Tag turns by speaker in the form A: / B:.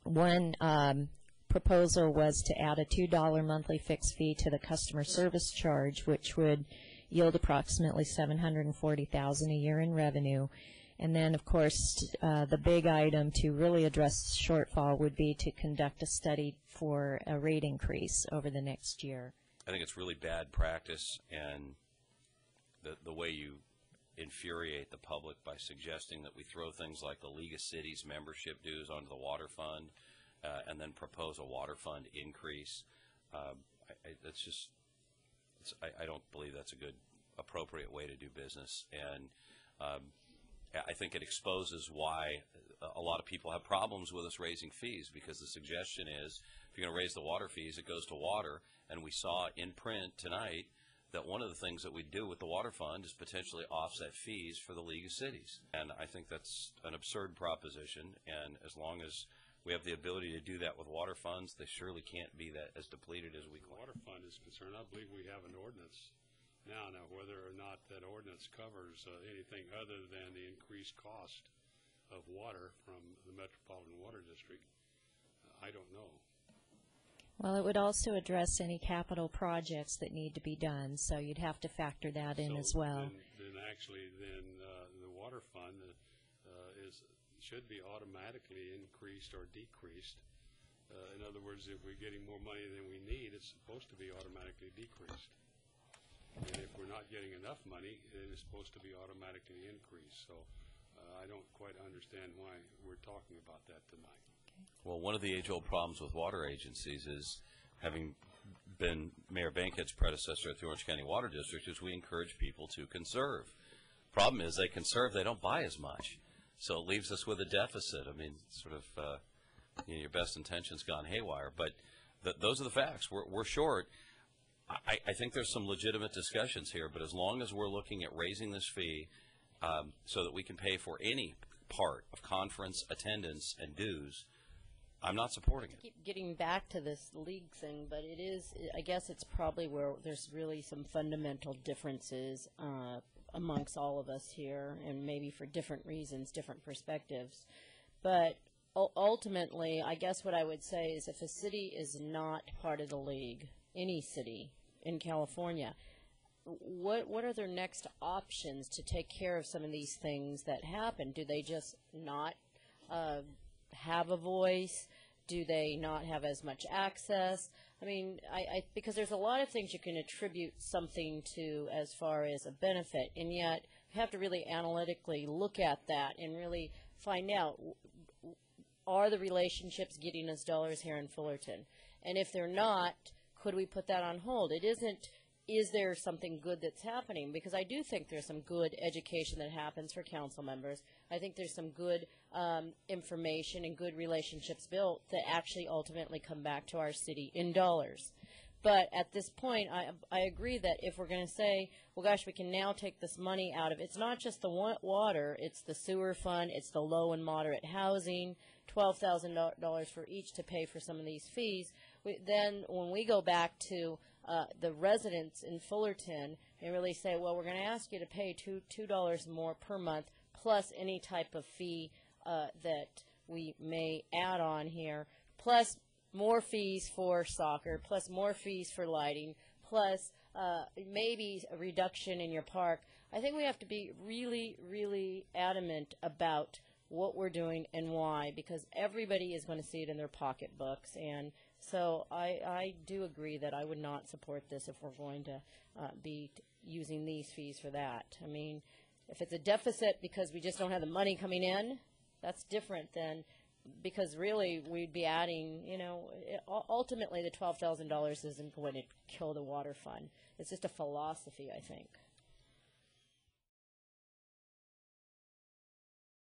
A: One proposal was to add a $2 monthly fixed fee to the customer service charge, which would yield approximately $740,000 a year in revenue. And then, of course, the big item to really address the shortfall would be to conduct a study for a rate increase over the next year.
B: I think it's really bad practice, and the way you infuriate the public by suggesting that we throw things like the League of Cities membership dues onto the water fund and then propose a water fund increase. I don't believe that's a good, appropriate way to do business. And I think it exposes why a lot of people have problems with us raising fees, because the suggestion is if you're going to raise the water fees, it goes to water. And we saw in print tonight that one of the things that we do with the water fund is potentially offset fees for the League of Cities. And I think that's an absurd proposition. And as long as we have the ability to do that with water funds, they surely can't be that as depleted as we claim.
C: The water fund is concerned, I believe we have an ordinance now. Whether or not that ordinance covers anything other than the increased cost of water from the Metropolitan Water District, I don't know.
A: Well, it would also address any capital projects that need to be done, so you'd have to factor that in as well.
C: Then the water fund should be automatically increased or decreased. In other words, if we're getting more money than we need, it's supposed to be automatically decreased. And if we're not getting enough money, then it's supposed to be automatically increased. So I don't quite understand why we're talking about that tonight.
B: Well, one of the age-old problems with water agencies is, having been Mayor Bankhead's predecessor at the Orange County Water District, is we encourage people to conserve. Problem is, they conserve, they don't buy as much. So it leaves us with a deficit. I mean, sort of your best intentions gone haywire. But those are the facts. We're short. I think there's some legitimate discussions here, but as long as we're looking at raising this fee so that we can pay for any part of conference attendance and dues, I'm not supporting it.
D: Keep getting back to this league thing, but it is, I guess it's probably where there's really some fundamental differences amongst all of us here, and maybe for different reasons, different perspectives. But ultimately, I guess what I would say is if a city is not part of the league, any city in California, what are their next options to take care of some of these things that happen? Do they just not have a voice? Do they not have as much access? I mean, because there's a lot of things you can attribute something to as far as a benefit, and yet you have to really analytically look at that and really find out, are the relationships getting us dollars here in Fullerton? And if they're not, could we put that on hold? It isn't, is there something good that's happening? Because I do think there's some good education that happens for council members. I think there's some good information and good relationships built that actually ultimately come back to our city in dollars. But at this point, I agree that if we're going to say, well, gosh, we can now take this money out of, it's not just the water, it's the sewer fund, it's the low and moderate housing, $12,000 for each to pay for some of these fees. Then when we go back to the residents in Fullerton and really say, well, we're going to ask you to pay $2 more per month plus any type of fee that we may add on here, plus more fees for soccer, plus more fees for lighting, plus maybe a reduction in your park. I think we have to be really, really adamant about what we're doing and why, because everybody is going to see it in their pocketbooks. And so I do agree that I would not support this if we're going to be using these fees for that. I mean, if it's a deficit because we just don't have the money coming in, that's different than because really we'd be adding, you know, ultimately the $12,000 isn't going to kill the water fund. It's just a philosophy, I think.